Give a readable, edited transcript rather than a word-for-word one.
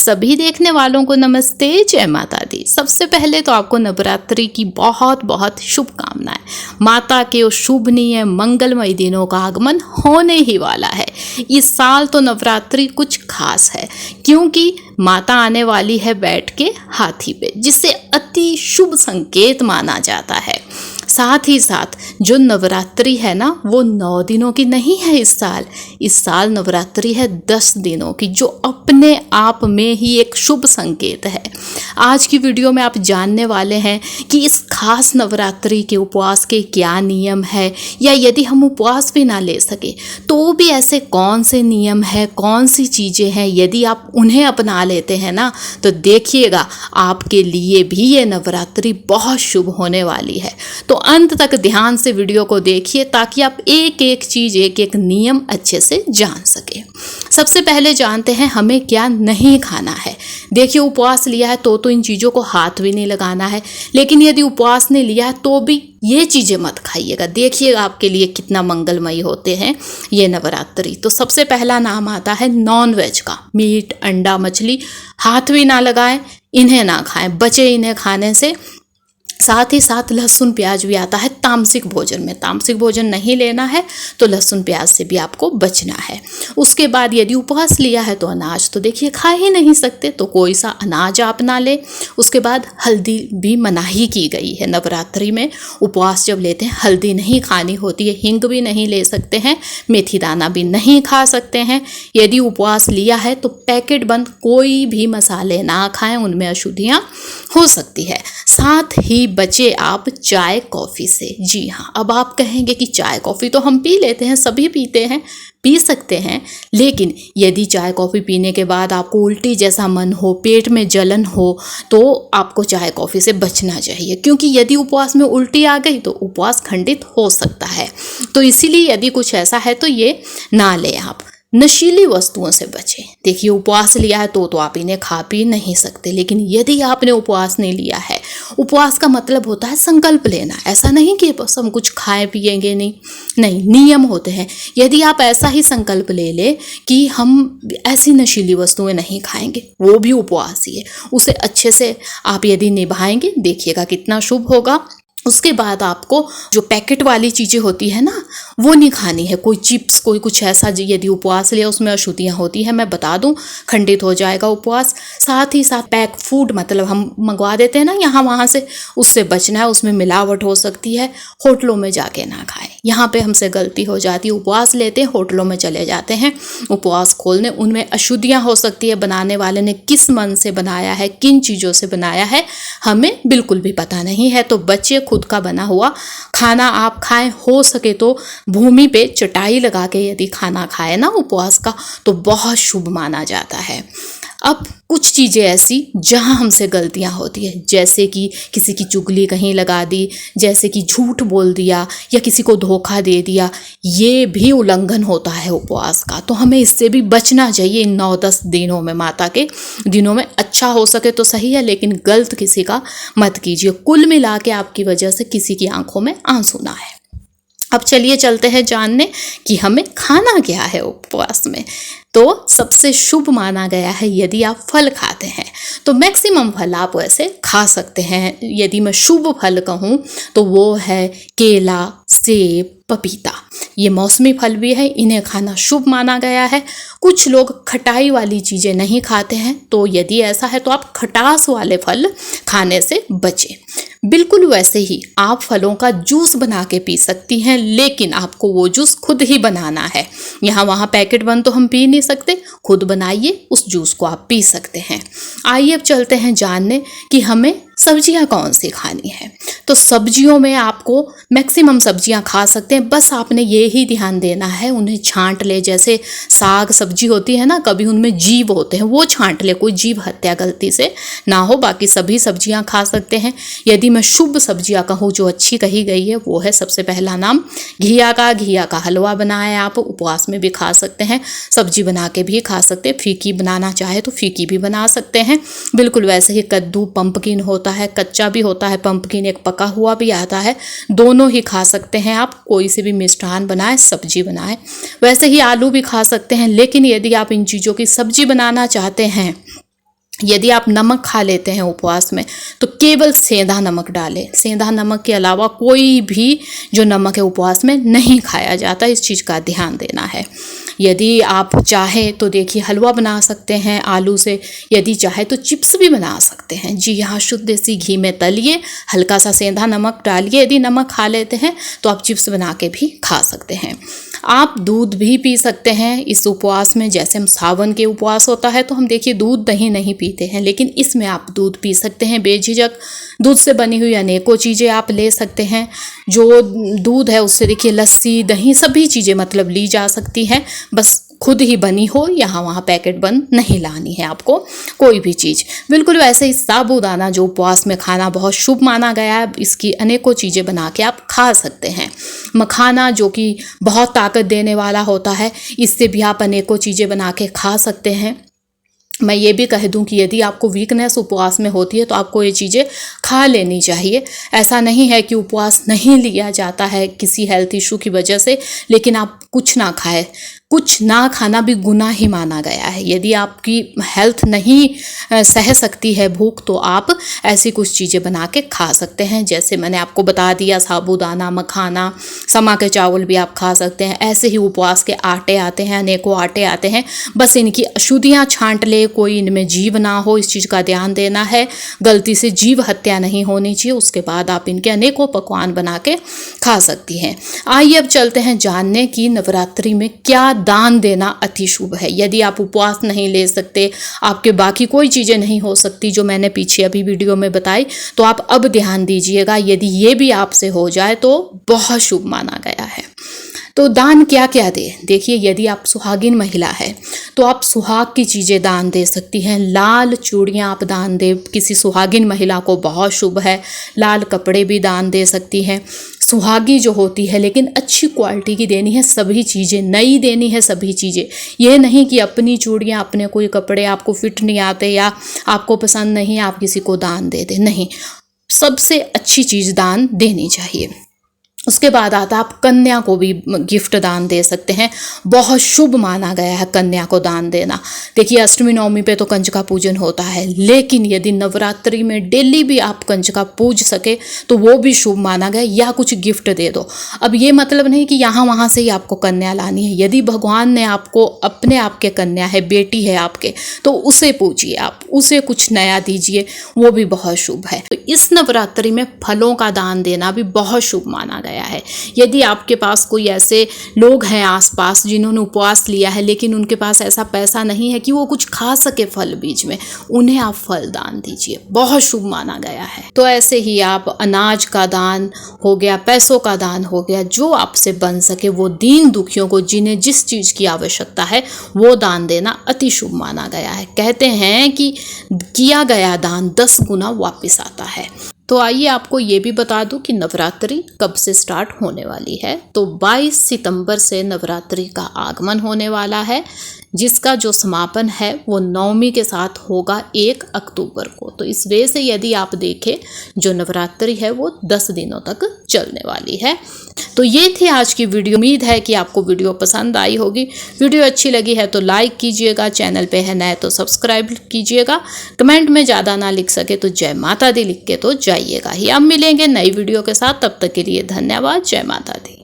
सभी देखने वालों को नमस्ते, जय माता दी। सबसे पहले तो आपको नवरात्रि की बहुत बहुत शुभकामनाएं। माता के उस शुभनीय मंगलमय दिनों का आगमन होने ही वाला है। इस साल तो नवरात्रि कुछ खास है क्योंकि माता आने वाली है बैठ के हाथी पे, जिसे अति शुभ संकेत माना जाता है। साथ ही साथ जो नवरात्रि है ना, वो 9 दिनों की नहीं है इस साल नवरात्रि है 10 दिनों की, जो अपने आप में ही एक शुभ संकेत है। आज की वीडियो में आप जानने वाले हैं कि इस खास नवरात्रि के उपवास के क्या नियम है, या यदि हम उपवास भी ना ले सके तो भी ऐसे कौन से नियम है, कौन सी चीज़ें हैं, यदि आप उन्हें अपना लेते हैं ना तो देखिएगा आपके लिए भी ये नवरात्रि बहुत शुभ होने वाली है। तो अंत तक ध्यान से वीडियो को देखिए ताकि आप एक एक चीज़, एक एक नियम अच्छे से जान सके। सबसे पहले जानते हैं हमें क्या नहीं खाना है। देखिए, उपवास लिया है तो इन चीज़ों को हाथ भी नहीं लगाना है, लेकिन यदि उपवास नहीं लिया है तो भी ये चीज़ें मत खाइएगा। देखिएगा आपके लिए कितना मंगलमयी होते हैं ये नवरात्रि। तो सबसे पहला नाम आता है नॉन वेज का। मीट, अंडा, मछली हाथ भी ना लगाएं, इन्हें ना खाएं, बचे इन्हें खाने से। साथ ही साथ लहसुन प्याज भी आता है तामसिक भोजन में। तामसिक भोजन नहीं लेना है तो लहसुन प्याज से भी आपको बचना है। उसके बाद यदि उपवास लिया है तो अनाज तो देखिए खा ही नहीं सकते, तो कोई सा अनाज आप ना ले। उसके बाद हल्दी भी मनाही की गई है नवरात्रि में। उपवास जब लेते हैं हल्दी नहीं खानी होती है, हींग भी नहीं ले सकते हैं, मेथी दाना भी नहीं खा सकते हैं। यदि उपवास लिया है तो पैकेट बंद कोई भी मसाले ना खाएं, उनमें अशुद्धियाँ हो सकती है। साथ ही बचे आप चाय कॉफ़ी से। जी हाँ, अब आप कहेंगे कि चाय कॉफ़ी तो हम पी लेते हैं, सभी पीते हैं, पी सकते हैं, लेकिन यदि चाय कॉफ़ी पीने के बाद आपको उल्टी जैसा मन हो, पेट में जलन हो, तो आपको चाय कॉफ़ी से बचना चाहिए, क्योंकि यदि उपवास में उल्टी आ गई तो उपवास खंडित हो सकता है। तो इसीलिए यदि कुछ ऐसा है तो ये ना लें आप। नशीली वस्तुओं से बचें। देखिए, उपवास लिया है तो आप इन्हें खा पी नहीं सकते, लेकिन यदि आपने उपवास नहीं लिया है, उपवास का मतलब होता है संकल्प लेना। ऐसा नहीं कि बस हम कुछ खाएं पिएंगे नहीं, नियम होते हैं। यदि आप ऐसा ही संकल्प ले कि हम ऐसी नशीली वस्तुएं नहीं खाएंगे, वो भी उपवास ही है, उसे अच्छे से आप यदि निभाएंगे, देखिएगा कितना शुभ होगा। उसके बाद आपको जो पैकेट वाली चीज़ें होती है ना, वो नहीं खानी है। कोई चिप्स, कोई कुछ ऐसा यदि उपवास लिया उसमें अशुद्धियाँ होती हैं, मैं बता दूं, खंडित हो जाएगा उपवास। साथ ही साथ पैक फूड, मतलब हम मंगवा देते हैं ना यहाँ वहाँ से, उससे बचना है, उसमें मिलावट हो सकती है। होटलों में जाके ना खाएं, यहाँ पे हमसे गलती हो जाती है। उपवास लेते हैं, होटलों में चले जाते हैं उपवास खोलने, उनमें अशुद्धियाँ हो सकती है। बनाने वाले ने किस मन से बनाया है, किन चीज़ों से बनाया है, हमें बिल्कुल भी पता नहीं है। तो बच्चे खुद का बना हुआ खाना आप खाएं। हो सके तो भूमि पे चटाई लगा के यदि खाना खाए ना उपवास का, तो बहुत शुभ माना जाता है। अब कुछ चीज़ें ऐसी जहां हमसे गलतियां होती है, जैसे कि किसी की चुगली कहीं लगा दी, जैसे कि झूठ बोल दिया या किसी को धोखा दे दिया, ये भी उल्लंघन होता है उपवास का। तो हमें इससे भी बचना चाहिए इन 9-10 दिनों में, माता के दिनों में। अच्छा हो सके तो सही है, लेकिन गलत किसी का मत कीजिए। कुल मिला के आपकी वजह से किसी की आंखों में आंसू ना है। अब चलिए चलते हैं जानने कि हमें खाना क्या है उपवास में। तो सबसे शुभ माना गया है यदि आप फल खाते हैं, तो मैक्सिमम फल आप वैसे खा सकते हैं। यदि मैं शुभ फल कहूँ तो वो है केला, सेब, पपीता। ये मौसमी फल भी है, इन्हें खाना शुभ माना गया है। कुछ लोग खटाई वाली चीज़ें नहीं खाते हैं, तो यदि ऐसा है तो आप खटास वाले फल खाने से बचें। बिल्कुल वैसे ही आप फलों का जूस बना के पी सकती हैं, लेकिन आपको वो जूस खुद ही बनाना है। यहाँ वहाँ पैकेट बंद तो हम पी नहीं सकते, खुद बनाइए, उस जूस को आप पी सकते हैं। आइए अब चलते हैं जानने कि हमें सब्जियां कौन सी खानी है। तो सब्जियों में आपको मैक्सिमम सब्जियां खा सकते हैं, बस आपने ये ही ध्यान देना है उन्हें छांट ले। जैसे साग सब्जी होती है ना, कभी उनमें जीव होते हैं, वो छांट ले, कोई जीव हत्या गलती से ना हो। बाकी सभी सब्जियां खा सकते हैं। यदि मैं शुभ सब्जियां कहूँ जो अच्छी कही गई है, वो है सबसे पहला नाम घिया का हलवा बनाए आप उपवास में भी खा सकते हैं, सब्जी बना के भी खा सकते हैं। फीकी बनाना चाहे तो फीकी भी बना सकते हैं। बिल्कुल वैसे ही कद्दू, पंपकिन होता है, कच्चा भी होता है पंपकिन, एक पका हुआ भी आता है, दोनों ही खा सकते हैं आप। कोई से भी मिष्ठान बनाए, सब्जी बनाए। वैसे ही आलू भी खा सकते हैं, लेकिन यदि आप इन चीज़ों की सब्जी बनाना चाहते हैं यदि आप नमक खा लेते हैं उपवास में तो केवल सेंधा नमक डालें। सेंधा नमक के अलावा कोई भी जो नमक है उपवास में नहीं खाया जाता, इस चीज़ का ध्यान देना है। यदि आप चाहें तो देखिए हलवा बना सकते हैं आलू से, यदि चाहे तो चिप्स भी बना सकते हैं। जी हाँ, शुद्ध देसी घी में तलिए, हल्का सा सेंधा नमक डालिए। यदि नमक खा लेते हैं तो आप चिप्स बना के भी खा सकते हैं। आप दूध भी पी सकते हैं इस उपवास में। जैसे हम सावन के उपवास होता है तो हम देखिए दूध दही नहीं पीते हैं, लेकिन इसमें आप दूध पी सकते हैं बेझिझक। दूध से बनी हुई अनेकों चीज़ें आप ले सकते हैं। जो दूध है उससे देखिए लस्सी दही सभी चीज़ें मतलब ली जा सकती हैं, बस खुद ही बनी हो, यहाँ वहाँ पैकेट बंद नहीं लानी है आपको कोई भी चीज़। बिल्कुल वैसे ही साबूदाना जो उपवास में खाना बहुत शुभ माना गया है, इसकी अनेकों चीज़ें बना के आप खा सकते हैं। मखाना जो कि बहुत ताकत देने वाला होता है, इससे भी आप अनेकों चीज़ें बना के खा सकते हैं। मैं ये भी कह दूं कि यदि आपको वीकनेस उपवास में होती है तो आपको ये चीज़ें खा लेनी चाहिए। ऐसा नहीं है कि उपवास नहीं लिया जाता है किसी हेल्थ इशू की वजह से, लेकिन आप कुछ ना खाएं। कुछ ना खाना भी गुनाह ही माना गया है। यदि आपकी हेल्थ नहीं सह सकती है भूख, तो आप ऐसी कुछ चीज़ें बना के खा सकते हैं। जैसे मैंने आपको बता दिया, साबूदाना, मखाना, समा के चावल भी आप खा सकते हैं। ऐसे ही उपवास के आटे आते हैं, अनेकों आटे आते हैं, बस इनकी अशुद्धियाँ छांट ले, कोई इनमें जीव ना हो, इस चीज़ का ध्यान देना है। गलती से जीव हत्या नहीं होनी चाहिए। उसके बाद आप इनके अनेकों पकवान बना के खा सकती हैं। आइए अब चलते हैं जानने की नवरात्रि में क्या दान देना अति शुभ है। यदि आप उपवास नहीं ले सकते, आपके बाकी कोई चीज़ें नहीं हो सकती जो मैंने पीछे अभी वीडियो में बताई, तो आप अब ध्यान दीजिएगा। यदि ये भी आपसे हो जाए तो बहुत शुभ माना गया है। तो दान क्या क्या दे, देखिए यदि आप सुहागिन महिला है तो आप सुहाग की चीज़ें दान दे सकती हैं। लाल चूड़ियाँ आप दान दे, किसी सुहागिन महिला को बहुत शुभ है। लाल कपड़े भी दान दे सकती हैं। सुहागी जो होती है, लेकिन अच्छी क्वालिटी की देनी है, सभी चीज़ें नई देनी है, सभी चीज़ें। ये नहीं कि अपनी चूड़ियाँ, अपने कोई कपड़े आपको फिट नहीं आते या आपको पसंद नहीं, आप किसी को दान दे दें, नहीं। सबसे अच्छी चीज़ दान देनी चाहिए। उसके बाद आता आप कन्या को भी गिफ्ट दान दे सकते हैं। बहुत शुभ माना गया है कन्या को दान देना। देखिए अष्टमी नवमी पे तो कंजका पूजन होता है, लेकिन यदि नवरात्रि में डेली भी आप कंजका पूज सके तो वो भी शुभ माना गया। या कुछ गिफ्ट दे दो। अब ये मतलब नहीं कि यहाँ वहाँ से ही आपको कन्या लानी है। यदि भगवान ने आपको अपने आप के कन्या है, बेटी है आपके, तो उसे पूजिए, आप उसे कुछ नया दीजिए, वो भी बहुत शुभ है। तो इस नवरात्रि में फलों का दान देना भी बहुत शुभ माना गया है। यदि आपके पास कोई ऐसे लोग हैं आसपास जिन्होंने उपवास लिया है, लेकिन उनके पास ऐसा पैसा नहीं है कि वो कुछ खा सके फल बीज में, उन्हें आप फल दान दीजिए, बहुत शुभ माना गया है। तो ऐसे ही आप अनाज का दान हो गया, पैसों का दान हो गया, जो आपसे बन सके वो दीन दुखियों को, जिन्हें जिस चीज़ की आवश्यकता है वो दान देना अति शुभ माना गया है। कहते हैं कि किया गया दान 10 गुना वापस आता है। तो आइए आपको ये भी बता दूं कि नवरात्रि कब से स्टार्ट होने वाली है। तो 22 सितंबर से नवरात्रि का आगमन होने वाला है, जिसका जो समापन है वो नवमी के साथ होगा 1 अक्टूबर को। तो इस वजह से यदि आप देखें, जो नवरात्रि है वो 10 दिनों तक चलने वाली है। तो ये थी आज की वीडियो। उम्मीद है कि आपको वीडियो पसंद आई होगी। वीडियो अच्छी लगी है तो लाइक कीजिएगा, चैनल पे है नए तो सब्सक्राइब कीजिएगा। कमेंट में ज़्यादा ना लिख सके तो जय माता दी लिख के तो जाइएगा ही। अब मिलेंगे नई वीडियो के साथ, तब तक के लिए धन्यवाद। जय माता दी।